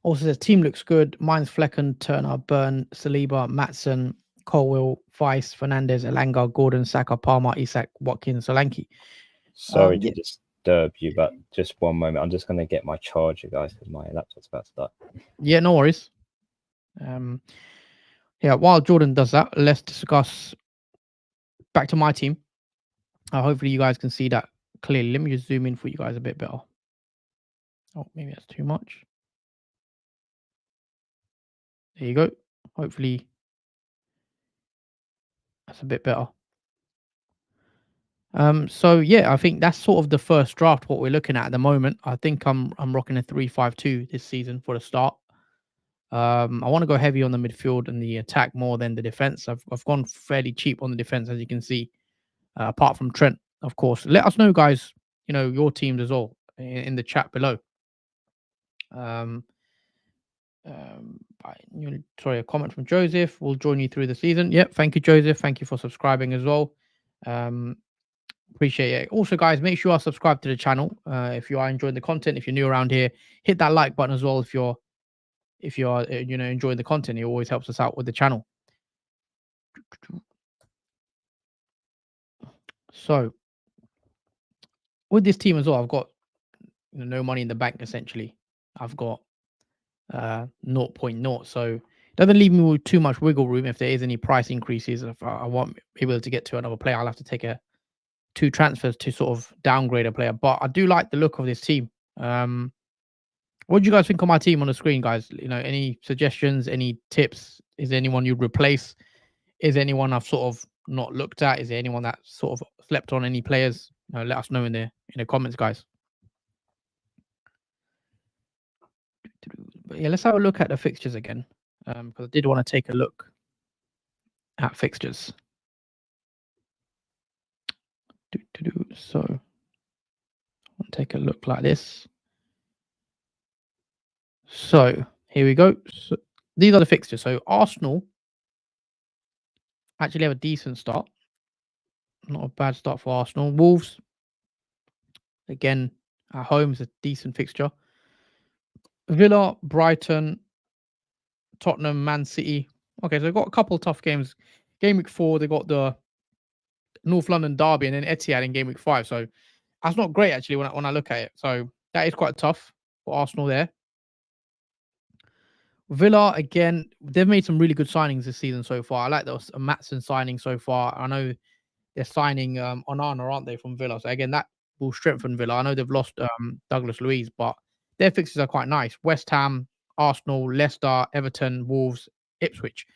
Also says, team looks good. Mine's Flecken, Turner, Byrne, Saliba, Matson, Colwell, Weiss, Fernandez, Elanga, Gordon, Saka, Palmer, Isak, Watkins, Solanke.
Sorry to disturb you, but just one moment. I'm just going to get my charger, guys, because my laptop's about to die.
Yeah, no worries. Yeah, while Jordan does that, let's discuss back to my team. Hopefully you guys can see that clearly. Let me just zoom in for you guys a bit better. Oh, maybe that's too much. There you go. Hopefully that's a bit better. So yeah, I think that's sort of the first draft what we're looking at the moment. I think I'm rocking a 3-5-2 this season for the start. I want to go heavy on the midfield and the attack more than the defense. I've gone fairly cheap on the defense, as you can see, apart from Trent, of course. Let us know, guys, your teams as well in the chat below. Sorry, a comment from Joseph. We'll join you through the season. Yep, thank you, Joseph. Thank you for subscribing as well. Appreciate it. Also, guys, make sure you are subscribed to the channel if you are enjoying the content. If you're new around here, hit that like button as well. If you're enjoying the content, it always helps us out with the channel. So with this team as well, I've got no money in the bank essentially. I've got 0.0, so it doesn't leave me with too much wiggle room if there is any price increases. If I won't be able to get to another player, I'll have to take 2 transfers to sort of downgrade a player. But I do like the look of this team. What do you guys think of my team on the screen, guys? You know, any suggestions, any tips? Is there anyone you'd replace? Is there anyone I've sort of not looked at? Is there anyone that sort of slept on any players? Let us know in the comments, guys. But yeah, let's have a look at the fixtures again. Because I did want to take a look at fixtures. So I'll take a look like this. So here we go. So these are the fixtures. So Arsenal actually have a decent start. Not a bad start for Arsenal. Wolves, again, at home is a decent fixture. Villa, Brighton, Tottenham, Man City. Okay, so they've got a couple of tough games. Game week 4, they got the North London derby and then Etihad in game week 5. So that's not great actually when I look at it. So that is quite tough for Arsenal there. Villa again, they've made some really good signings this season so far. I like those Matson signing so far. I know they're signing Onana, aren't they, from Villa? So again, that will strengthen Villa. I know they've lost Douglas Luiz, but their fixtures are quite nice. West Ham, Arsenal, Leicester, Everton, Wolves, Ipswich.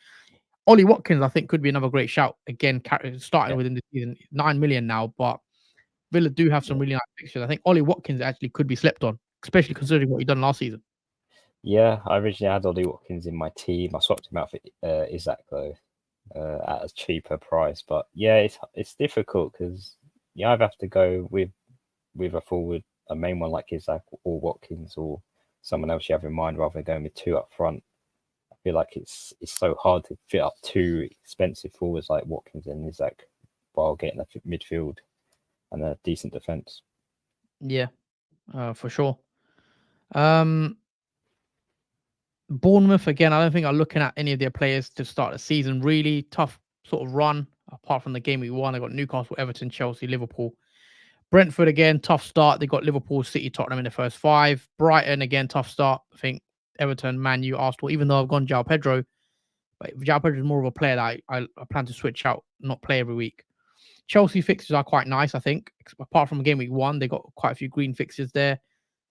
Ollie Watkins, I think, could be another great shout. Again, starting within the season, 9 million now, but Villa do have some really nice fixtures. I think Ollie Watkins actually could be slept on, especially considering what he done last season.
Yeah, I originally had Ollie Watkins in my team. I swapped him out for Isaac though, at a cheaper price. But yeah, it's difficult because you either have to go with a forward, a main one like Isaac or Watkins, or someone else you have in mind, rather than going with two up front. I feel like it's so hard to fit up two expensive forwards like Watkins and Isaac while getting a midfield and a decent defense.
Yeah, for sure. Bournemouth again. I don't think I'm looking at any of their players to start the season. Really tough sort of run. Apart from the game we won, they got Newcastle, Everton, Chelsea, Liverpool. Brentford again, tough start. They got Liverpool, City, Tottenham in the first 5. Brighton again, tough start. I think Everton, Man U, Arsenal. Even though I've gone João Pedro, but João Pedro is more of a player that I plan to switch out, not play every week. Chelsea fixtures are quite nice, I think. Apart from game week 1, they got quite a few green fixtures there.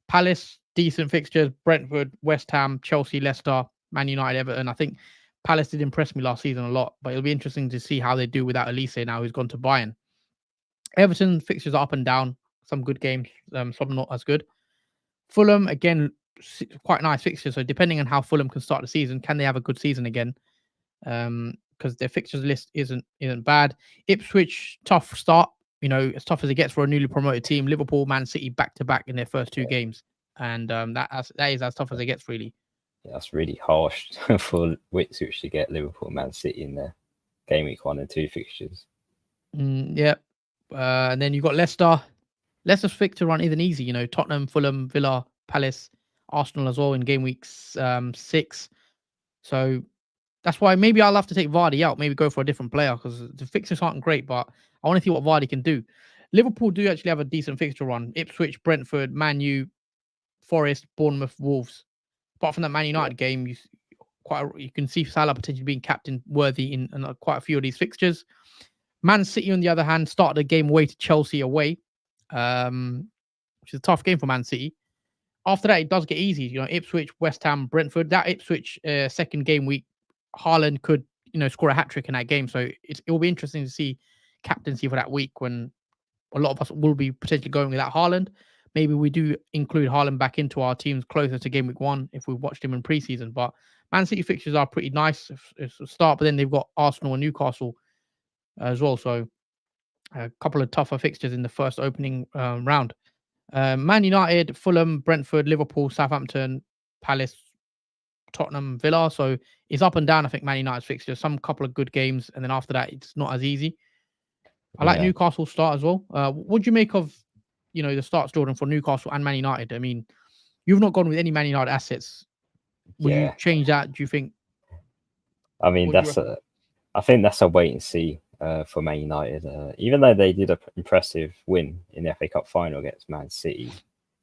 Palace, decent fixtures. Brentford, West Ham, Chelsea, Leicester, Man United, Everton. I think Palace did impress me last season a lot, but it'll be interesting to see how they do without Elise now, who's gone to Bayern. Everton fixtures are up and down. Some good games, some not as good. Fulham, again, quite nice fixtures. So depending on how Fulham can start the season, can they have a good season again? Because their fixtures list isn't bad. Ipswich, tough start. As tough as it gets for a newly promoted team. Liverpool, Man City, back to back in their first 2 games, and that is as tough as it gets, really.
Yeah, that's really harsh for Ipswich to get Liverpool, Man City in their game week 1 and 2 fixtures.
Yeah, and then you've got Leicester. Leicester's fixture run isn't easy. Tottenham, Fulham, Villa, Palace, Arsenal as well in game weeks 6. So that's why maybe I'll have to take Vardy out, maybe go for a different player because the fixtures aren't great, but I want to see what Vardy can do. Liverpool do actually have a decent fixture run. Ipswich, Brentford, Man U, Forest, Bournemouth, Wolves. Apart from that Man United game, you can see Salah potentially being captain worthy in quite a few of these fixtures. Man City, on the other hand, started the game away to Chelsea away, which is a tough game for Man City. After that, it does get easy. Ipswich, West Ham, Brentford. That Ipswich second game week, Haaland could score a hat trick in that game. So it will be interesting to see captaincy for that week when a lot of us will be potentially going without Haaland. Maybe we do include Haaland back into our teams closer to game week 1 if we watched him in preseason. But Man City fixtures are pretty nice if a start, but then they've got Arsenal and Newcastle as well. So a couple of tougher fixtures in the first opening round. Man United, Fulham, Brentford, Liverpool, Southampton, Palace, Tottenham, Villa. So it's up and down. I think Man United's fixtures. Some couple of good games, and then after that, it's not as easy. I like Newcastle's start as well. What do you make of the starts, Jordan, for Newcastle and Man United? I mean, you've not gone with any Man United assets. Will you change that? Do you think?
I mean, I think that's a wait and see for Man United. Even though they did an impressive win in the FA Cup final against Man City,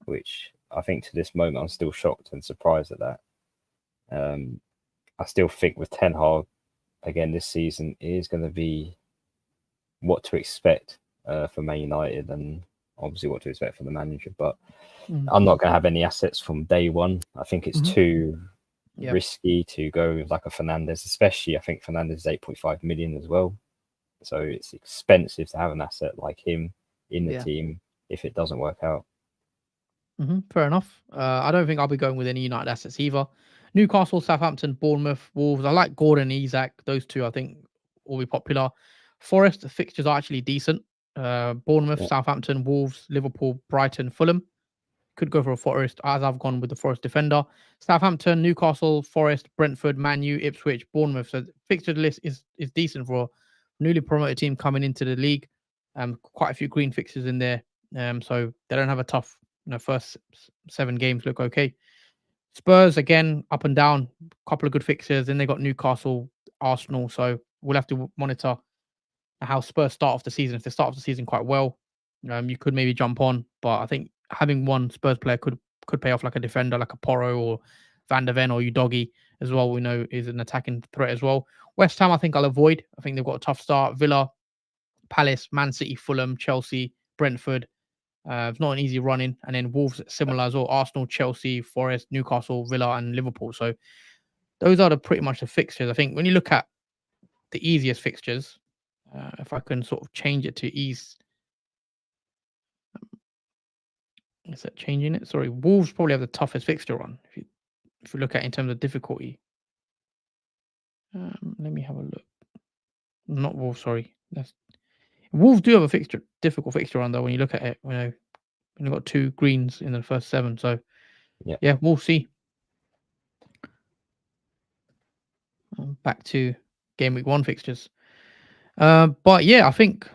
which I think to this moment I'm still shocked and surprised at that. I still think with Ten Hag again this season is going to be what to expect for Man United, and obviously what to expect from the manager, but
Mm.
I'm not going to have any assets from day one. I think it's too risky to go with like a Fernandes, especially I think Fernandes is 8.5 million as well. So it's expensive to have an asset like him in the team if it doesn't work out.
Fair enough. I don't think I'll be going with any United assets either. Newcastle, Southampton, Bournemouth, Wolves. I like Gordon and Isak. Those two, I think, will be popular. Forest, the fixtures are actually decent. Bournemouth, Southampton, Wolves, Liverpool, Brighton, Fulham. Could go for a Forest, as I've gone with the Forest defender. Southampton, Newcastle, Forest, Brentford, Man U, Ipswich, Bournemouth. So the fixture list is decent for a newly promoted team coming into the league. Quite a few green fixtures in there. So they don't have a tough first 7 games look okay. Spurs again up and down, couple of good fixtures. Then they got Newcastle, Arsenal. So we'll have to monitor how Spurs start off the season. If they start off the season quite well, you could maybe jump on. But I think having one Spurs player could pay off, like a defender, like a Porro or Van der Ven or Udogi as well. We know is an attacking threat as well. West Ham, I think I'll avoid. I think they've got a tough start. Villa, Palace, Man City, Fulham, Chelsea, Brentford. It's not an easy running. And then Wolves similar as well. Arsenal, Chelsea, Forest, Newcastle, Villa, and Liverpool. So those are pretty much the fixtures. I think when you look at the easiest fixtures, if I can sort of change it to ease. Is that changing it? Sorry, Wolves probably have the toughest fixture on. If you look at it in terms of difficulty. Let me have a look. Not Wolves, sorry. Wolves do have a difficult fixture on though. When you look at it, they've got 2 greens in the first 7. So yeah, we'll see. Back to game week 1 fixtures. But yeah, I think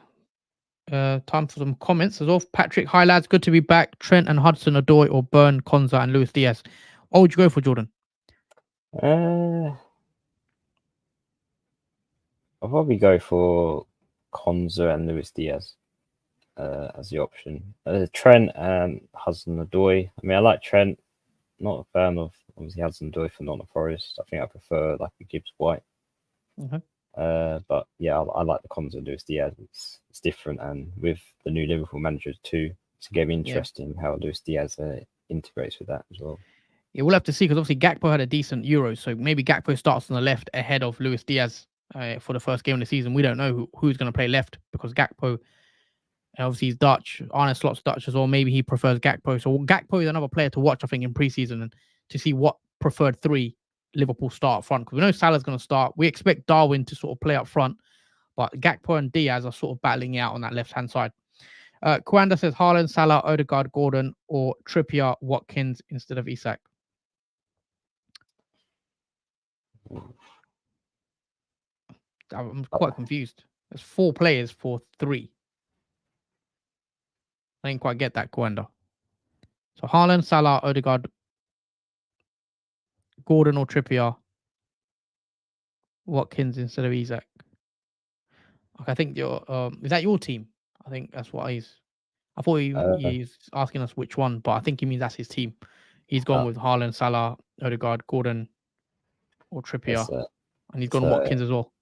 time for some comments as well. Patrick, hi lads, good to be back. Trent and Hudson Odoi or Burn, Konza and Luis Diaz. What would you go for, Jordan?
I'll probably go for Konza and Luis Diaz as the option. Trent and Hudson Odoi. I mean, I like Trent. Not a fan of obviously Hudson Odoi for Nottingham Forest. I think I prefer like a Gibbs White. But yeah, I like the Konza and Luis Diaz. It's different, and with the new Liverpool manager too, it's going to be interesting how Luis Diaz integrates with that as well.
Yeah, we'll have to see because obviously Gakpo had a decent Euro, so maybe Gakpo starts on the left ahead of Luis Diaz for the first game of the season. We don't know who's going to play left because Gakpo, obviously he's Dutch. Arne Slot's Dutch as well. Maybe he prefers Gakpo. So Gakpo is another player to watch, I think, in preseason and to see what preferred 3 Liverpool start up front. Because we know Salah's going to start. We expect Darwin to sort of play up front, but Gakpo and Diaz are sort of battling out on that left-hand side. Kwanda says Haaland, Salah, Odegaard, Gordon, or Trippier, Watkins instead of Isak. I'm quite confused. There's 4 players for 3. I didn't quite get that, Kwanda. So Haaland, Salah, Odegaard, Gordon or Trippier, Watkins instead of Isak. Okay, I think is that your team? I think that's what he's. I thought he's asking us which one, but I think he means that's his team. He's gone with Haaland, Salah, Odegaard, Gordon, or Trippier, and he's gone Watkins as well.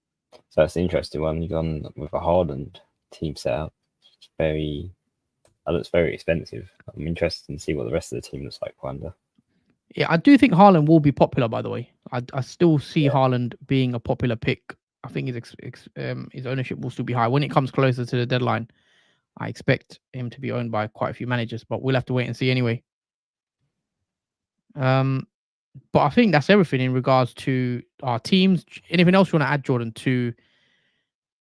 So that's an interesting one. You've gone with a Haaland team setup. It looks very expensive. I'm interested to see what the rest of the team looks like, Wanda.
Yeah, I do think Haaland will be popular, by the way. I still see Haaland being a popular pick. I think his ownership will still be high. When it comes closer to the deadline, I expect him to be owned by quite a few managers, but we'll have to wait and see anyway. But I think that's everything in regards to our teams. Anything else you want to add, Jordan, to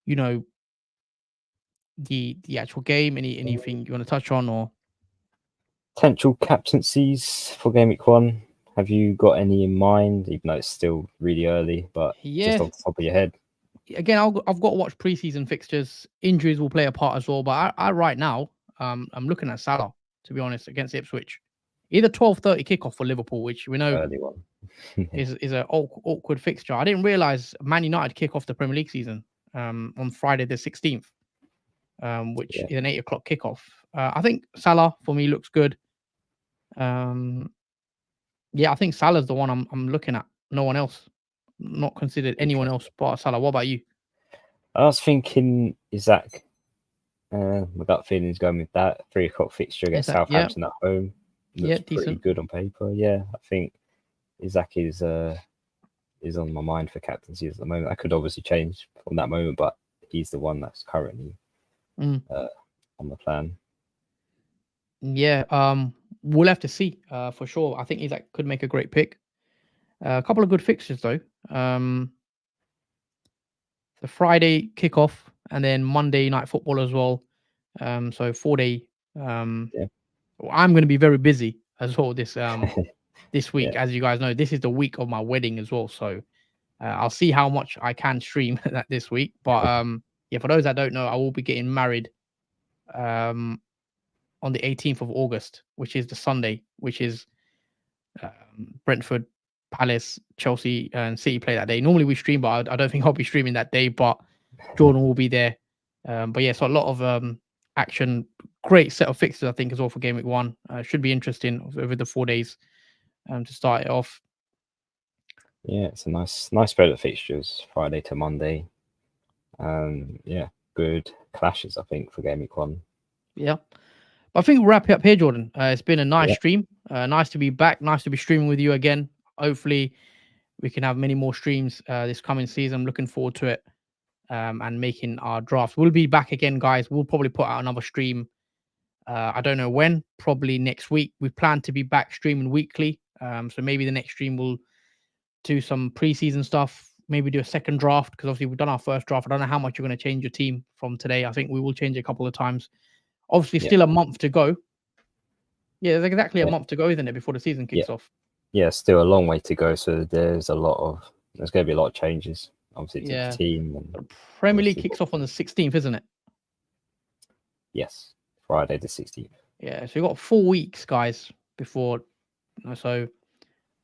the actual game? Anything you want to touch on or
potential captaincies for game week 1? Have you got any in mind? Even though it's still really early, but just off the top of your head.
Again, I've got to watch preseason fixtures. Injuries will play a part as well. But I right now, I'm looking at Salah, to be honest, against Ipswich. Either 12:30 kickoff for Liverpool, which we know
early one.
is an awkward fixture. I didn't realise Man United kick off the Premier League season on Friday the 16th, which is an 8 o'clock kickoff. I think Salah for me looks good. I think Salah's the one I'm looking at. No one else. Not considered anyone else but Salah. What about you?
I was thinking Isak. My gut feeling is going with that 3 o'clock fixture
Is
against
that, yeah,
Southampton at home.
yeah,
Looks pretty
decent.
good on paper. Yeah, I think Isaac is on my mind for captaincy at the moment. That could obviously change from that moment, but he's the one that's currently
Mm.
on the plan.
Yeah, we'll have to see for sure. I think Isaac could make a great pick. A couple of good fixtures though. The Friday kickoff and then Monday night football as well. So 4-day.
Yeah.
I'm going to be very busy as well this week.
Yeah.
As you guys know, this is the week of my wedding as well. So I'll see how much I can stream that this week. But yeah, for those that don't know, I will be getting married on the 18th of August, which is the Sunday, which is Brentford, Palace, Chelsea, and City play that day. Normally we stream, but I don't think I'll be streaming that day. But Jordan will be there. But yeah, so a lot of action. Great set of fixtures, I think, as well for Game Week 1. Should be interesting over the 4 days to start it off.
Yeah, it's a nice spread of fixtures, Friday to Monday. Yeah, good clashes, I think, for Game Week 1.
Yeah. I think we'll wrap it up here, Jordan. It's been a nice
Yeah.
stream. Nice to be back. Nice to be streaming with you again. Hopefully, we can have many more streams this coming season. I'm looking forward to it and making our draft. We'll be back again, guys. We'll probably put out another stream. I don't know when. Probably next week. We plan to be back streaming weekly. So maybe the next stream we'll do some preseason stuff. Maybe do a second draft because obviously we've done our first draft. I don't know how much you're going to change your team from today. I think we will change it a couple of times. Obviously, still a month to go. Yeah, there's exactly a month to go, isn't it, before the season kicks off?
Yeah, still a long way to go. So there's going to be a lot of changes, obviously, to the team. And
Premier League kicks off on the 16th, isn't it?
Yes, Friday the 16th.
Yeah, so we've got 4 weeks, guys, before. So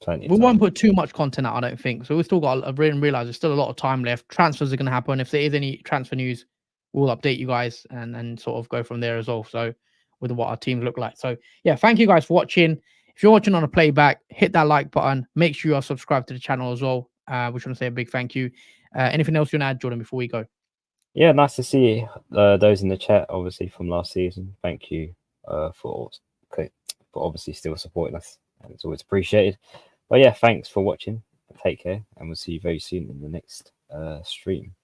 Plenty
we won't put too much content out, I don't think. So we've still got, I realize there's still a lot of time left. Transfers are going to happen. If there is any transfer news, we'll update you guys and sort of go from there as well. So with what our teams look like. So yeah, thank you guys for watching. If you're watching on a playback, hit that like button. Make sure you are subscribed to the channel as well. We just want to say a big thank you. Anything else you want to add, Jordan, before we go?
Yeah, nice to see those in the chat, obviously, from last season. Thank you for obviously still supporting us. And it's always appreciated. But yeah, thanks for watching. Take care. And we'll see you very soon in the next stream.